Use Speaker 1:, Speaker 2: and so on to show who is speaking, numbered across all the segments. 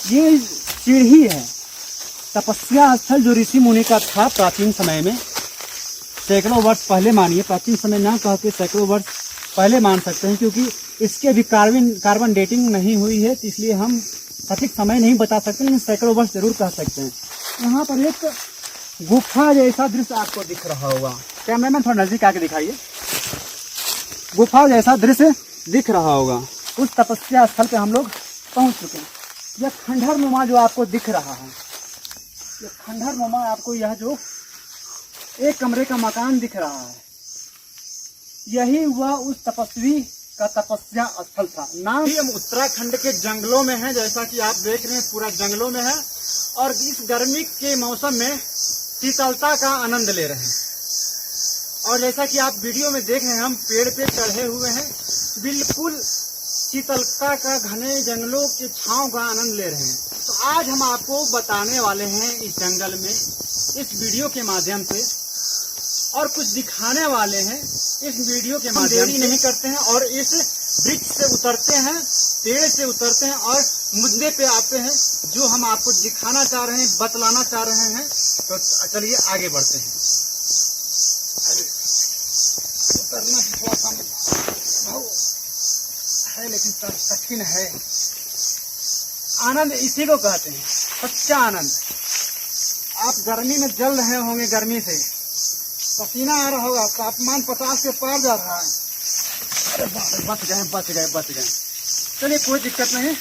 Speaker 1: ये सीढ़ी है, तपस्या स्थल जो ऋषि मुनि का था प्राचीन समय में, सैकड़ों वर्ष पहले मानिए, प्राचीन समय ना कह के सैकड़ों वर्ष पहले मान सकते हैं, क्योंकि इसके अभी कार्बन डेटिंग नहीं हुई है, तो इसलिए हम सटीक समय नहीं बता सकते, लेकिन सैकड़ों वर्ष जरूर कह सकते हैं। यहाँ पर एक गुफा जैसा दृश्य आपको दिख रहा होगा, कैमरामैन थोड़ा नजदीक आके दिखाइए। गुफा जैसा दृश्य दिख रहा होगा, उस तपस्या स्थल पे हम लोग पहुंच चुके हैं। यह खंडहर नुमा जो आपको दिख रहा है, यह खंडहर नुमा आपको यह जो एक कमरे का मकान दिख रहा है, यही वह उस तपस्वी का तपस्या स्थल था। नाम हम उत्तराखंड के जंगलों में हैं, जैसा कि आप देख रहे हैं पूरा जंगलों में है, और इस गर्मी के मौसम में शीतलता का आनंद ले रहे हैं। और जैसा कि आप वीडियो में देख रहे हैं, हम पेड़ पे चढ़े हुए हैं, बिल्कुल शीतलता का घने जंगलों के छांव का आनंद ले रहे हैं। तो आज हम आपको बताने वाले हैं इस जंगल में, इस वीडियो के माध्यम से, और कुछ दिखाने वाले हैं इस वीडियो के माध्यम से। देरी नहीं करते हैं और इस वृक्ष से उतरते हैं, पेड़ से उतरते हैं और मुद्दे पे आते हैं जो हम आपको दिखाना चाह रहे हैं, बतलाना चाह रहे हैं। तो चलिए आगे बढ़ते हैं। उतरना थोड़ा सा है, लेकिन कठिन है। आनंद इसी को कहते हैं, सच्चा आनंद। आप गर्मी में जल रहे होंगे, गर्मी से पसीना आ रहा होगा, तापमान 50 के पार जा रहा है। अरे बच गए। चलिए कोई दिक्कत नहीं,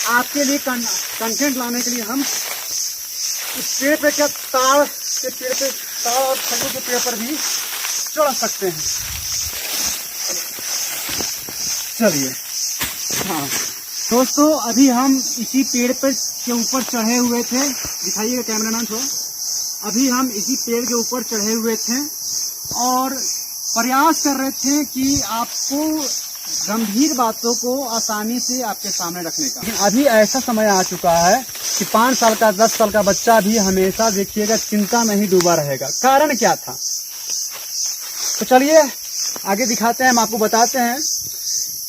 Speaker 1: आपके लिए कंटेंट लाने के लिए हम इस पेड़ पे क्या ताड़ के पेड़ पे, ताड़ और खजूर के पेड़ पर भी चढ़ सकते हैं। चलिए, हाँ दोस्तों, अभी हम इसी पेड़ पर के ऊपर चढ़े हुए थे, दिखाइएगा कैमरामैन थोड़ा। अभी हम इसी पेड़ के ऊपर चढ़े हुए थे और प्रयास कर रहे थे कि आपको गंभीर बातों को आसानी से आपके सामने रखने का। लेकिन अभी ऐसा समय आ चुका है कि 5 साल का 10 साल का बच्चा भी हमेशा देखिएगा चिंता में ही डूबा रहेगा। कारण क्या था, तो चलिए आगे दिखाते हैं, हम आपको बताते हैं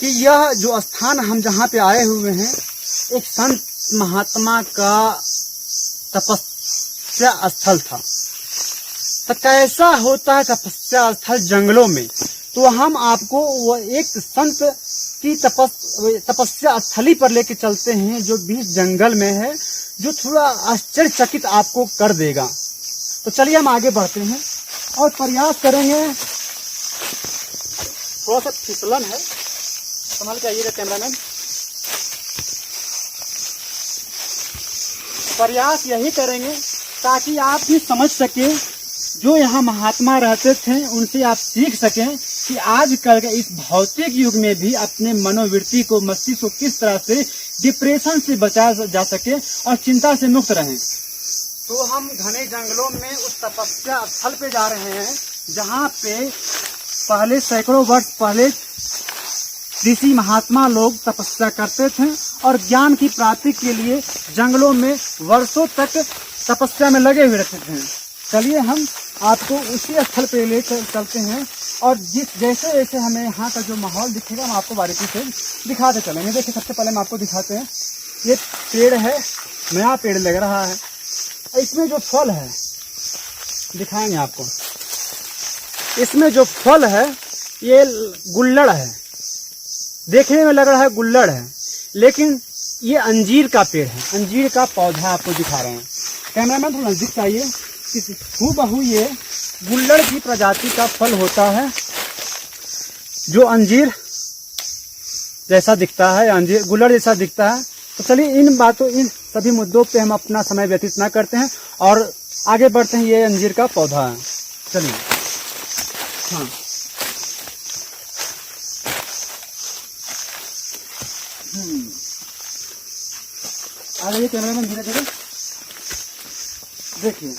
Speaker 1: कि यह जो स्थान हम जहाँ पे आए हुए हैं, एक संत महात्मा का तपस्या स्थल था। तो कैसा होता है तपस्या स्थल जंगलों में, तो हम आपको वह एक संत की तपस्या स्थली पर लेके चलते हैं जो बीच जंगल में है, जो थोड़ा आश्चर्यचकित आपको कर देगा। तो चलिए हम आगे बढ़ते हैं और प्रयास करेंगे। थोड़ा सा फिसलन है, संभाल के आइएगा कैमरामैन। प्रयास यही करेंगे ताकि आप भी समझ सके, जो यहाँ महात्मा रहते थे उनसे आप सीख सकें कि आजकल के इस भौतिक युग में भी अपने मनोवृत्ति को, मस्तिष्क को किस तरह से डिप्रेशन से बचाया जा सके और चिंता से मुक्त रहें। तो हम घने जंगलों में उस तपस्या स्थल पे जा रहे हैं जहाँ पे पहले सैकड़ों वर्ष पहले ऋषि महात्मा लोग तपस्या करते थे और ज्ञान की प्राप्ति के लिए जंगलों में वर्षों तक तपस्या में लगे हुए रहते थे। चलिए हम आपको उसी स्थल पे ले चलते हैं और जैसे जैसे हमें यहाँ का जो माहौल दिखेगा हम आपको बारीकी से दिखाते चलेंगे। देखिए, सबसे पहले हम आपको दिखाते हैं, ये पेड़ है, नया पेड़ लग रहा है, इसमें जो फल है दिखाएंगे आपको। इसमें जो फल है ये गुल्लड़ है, देखने में लग रहा है गुल्लड़ है, लेकिन ये अंजीर का पेड़ है, अंजीर का पौधा आपको दिखा रहे हैं। कैमरामैन थोड़ा नजदीक चाहिए। हूबहू ये गुल्लड़ की प्रजाति का फल होता है जो अंजीर जैसा दिखता है, अंजीर गुल्लड़ जैसा दिखता है। तो चलिए इन सभी मुद्दों पे हम अपना समय व्यतीत ना करते हैं और आगे बढ़ते हैं। ये अंजीर का पौधा है, चलिए। हाँ, आ रही है कैमरामैन, धीरे धीरे देखिए।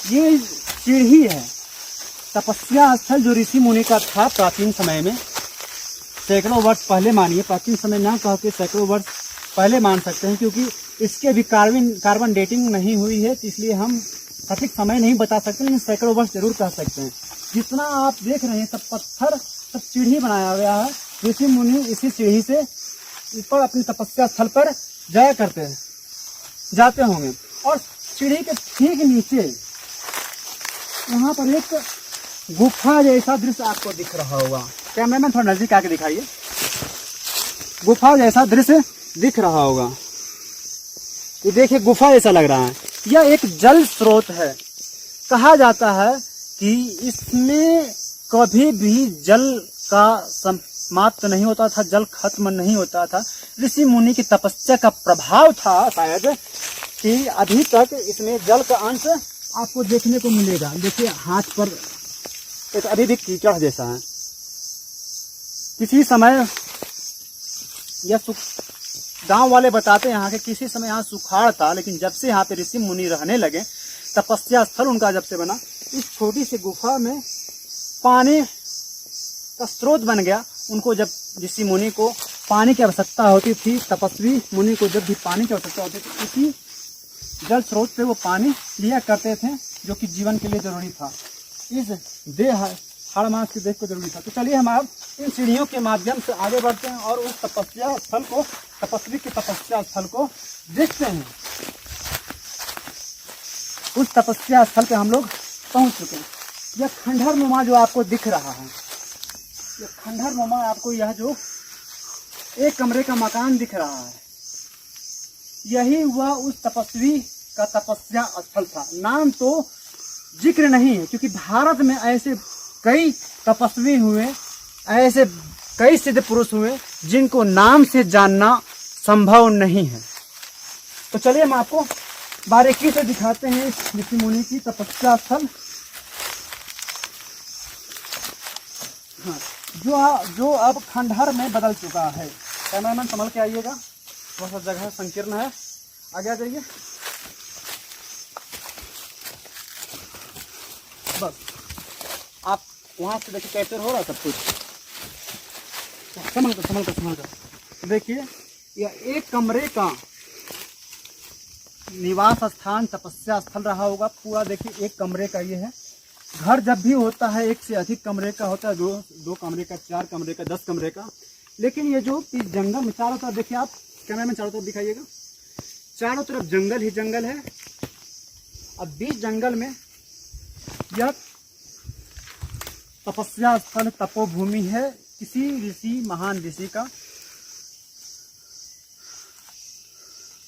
Speaker 1: ये सीढ़ी है, तपस्या स्थल जो ऋषि मुनि का था प्राचीन समय में, सैकड़ों वर्ष पहले मानिए, प्राचीन समय ना कह के सैकड़ों वर्ष पहले मान सकते हैं, क्योंकि इसके भी कार्बन डेटिंग नहीं हुई है, तो इसलिए हम सटीक समय नहीं बता सकते, लेकिन सैकड़ों वर्ष जरूर कह सकते हैं। जितना आप देख रहे हैं सब पत्थर, सब सीढ़ी बनाया गया है। ऋषि मुनि इसी सीढ़ी से ऊपर अपनी तपस्या स्थल पर जाते होंगे। और सीढ़ी के ठीक नीचे यहाँ पर एक गुफा जैसा दृश्य आपको दिख रहा होगा। कैमरामैन थोड़ा नजदीक आके दिखाइए। गुफा जैसा दृश्य दिख रहा होगा। ये देखिए गुफा जैसा लग रहा है। यह एक जल स्रोत है। कहा जाता है कि इसमें कभी भी जल का समाप्त नहीं होता था, जल खत्म नहीं होता था। ऋषि मुनि की तपस्या का प्रभाव था शायद कि अभी तक इसमें जल का अंश आपको देखने को मिलेगा। देखिए हाथ पर एक अभी भी कीचड़ जैसा है। किसी समय यह गांव वाले बताते हैं यहाँ के किसी समय यहाँ सुखाड़ था, लेकिन जब से यहाँ पे ऋषि मुनि रहने लगे, तपस्या स्थल उनका जब से बना, इस छोटी सी गुफा में पानी का स्रोत बन गया। उनको जब ऋषि मुनि को पानी की आवश्यकता होती थी, तपस्वी मुनि को जब भी पानी की आवश्यकता होती थी, इसी जल स्रोत से वो पानी लिया करते थे, जो कि जीवन के लिए जरूरी था। इस देह हाड़ मास के देह को जरूरी था। तो चलिए हम अब इन सीढ़ियों के माध्यम से आगे बढ़ते हैं और उस तपस्या स्थल को, तपस्वी के तपस्या स्थल को देखते हैं। उस तपस्या स्थल पे हम लोग पहुंच चुके हैं। यह खंडहर नुमा जो आपको दिख रहा है, यह खंडहर नुमा आपको यह जो एक कमरे का मकान दिख रहा है, यही हुआ उस तपस्वी का तपस्या स्थल था। नाम तो जिक्र नहीं है, क्योंकि भारत में ऐसे कई तपस्वी हुए, ऐसे कई सिद्ध पुरुष हुए जिनको नाम से जानना संभव नहीं है। तो चलिए हम आपको बारीकी से दिखाते हैं इस ऋषि मुनि की तपस्या स्थल। हाँ, जो अब खंडहर में बदल चुका है। कैमरामैन संभल के आइएगा, थोड़ा सा जगह संकीर्ण है, आगे आ जाइए। बस आप वहां से देखिए कैप्चर हो रहा है सब कुछ। संभल कर देखिए, यह एक कमरे का निवास स्थान तपस्या स्थल रहा होगा पूरा। देखिए एक कमरे का ये है। घर जब भी होता है एक से अधिक कमरे का होता है, दो कमरे का, 4 कमरे का, 10 कमरे का। लेकिन ये जो इस जंगल में चारों तरफ देखिए, आप कैमरा में चारों तरफ दिखाइएगा, चारों तरफ जंगल ही जंगल है। अब बीच जंगल में यह तपस्या स्थल, तपोभूमि है किसी ऋषि, महान ऋषि का।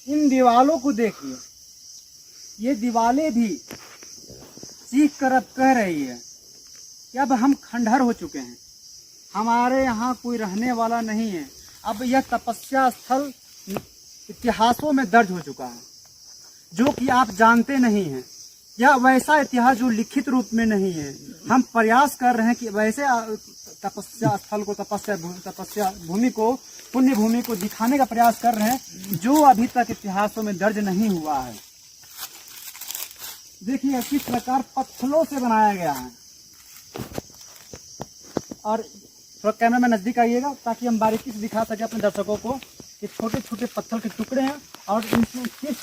Speaker 1: इन दीवालों को देखिए, ये दीवालें भी चीख कर अब कह रही है कि अब हम खंडहर हो चुके हैं, हमारे यहाँ कोई रहने वाला नहीं है। अब यह तपस्या स्थल इतिहासों में दर्ज हो चुका है, जो कि आप जानते नहीं हैं। यह वैसा इतिहास जो लिखित रूप में नहीं है। हम प्रयास कर रहे हैं कि वैसे तपस्या स्थल को, तपस्या भूमि को, पुण्य भूमि को दिखाने का प्रयास कर रहे हैं, जो अभी तक इतिहासों में दर्ज नहीं हुआ है। देखिए किस प्रकार पत्थरों से बनाया गया है। और थोड़ा कैमरा में नजदीक आइएगा ताकि हम बारीकी से दिखा सके अपने दर्शकों को कि छोटे छोटे पत्थर के टुकड़े हैं और इनमें किस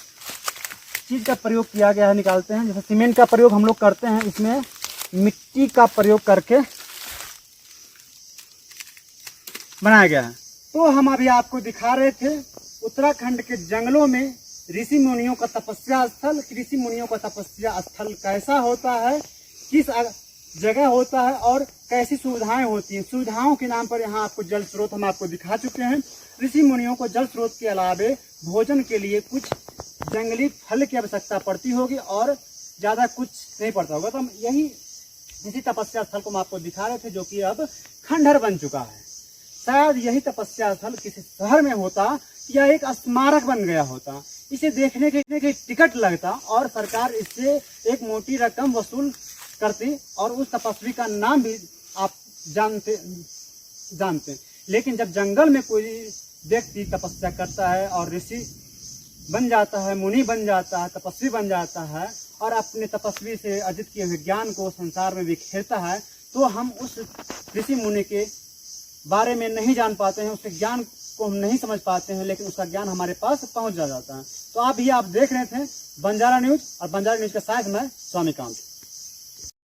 Speaker 1: चीज का प्रयोग किया गया है निकालते हैं। जैसे सीमेंट का प्रयोग हम लोग करते हैं, इसमें मिट्टी का प्रयोग करके बनाया गया है। तो हम अभी आपको दिखा रहे थे उत्तराखंड के जंगलों में ऋषि मुनियों का तपस्या स्थल। ऋषि मुनियों का तपस्या स्थल कैसा होता है, किस जगह होता है और कैसी सुविधाएं होती हैं। सुविधाओं के नाम पर यहाँ आपको जल स्रोत हम आपको दिखा चुके हैं। ऋषि मुनियों को जल स्रोत के अलावे भोजन के लिए कुछ जंगली फल की आवश्यकता पड़ती होगी और ज्यादा कुछ नहीं पड़ता होगा। तो हम यही इसी तपस्या स्थल को हम आपको दिखा रहे थे, जो कि अब खंडहर बन चुका है। शायद यही तपस्या स्थल किसी शहर में होता या एक स्मारक बन गया होता, इसे देखने के टिकट लगता और सरकार इससे एक मोटी रकम वसूल करती और उस तपस्वी का नाम भी आप जानते। लेकिन जब जंगल में कोई व्यक्ति तपस्या करता है और ऋषि बन जाता है, मुनि बन जाता है, तपस्वी बन जाता है और अपने तपस्वी से अर्जित किए हुए ज्ञान को संसार में बिखेरता है, तो हम उस ऋषि मुनि के बारे में नहीं जान पाते हैं, उसके ज्ञान को हम नहीं समझ पाते हैं, लेकिन उसका ज्ञान हमारे पास पहुंच जाता है। तो आप देख रहे थे बंजारा न्यूज और बंजारा न्यूज के साथ मैं स्वामीकांत।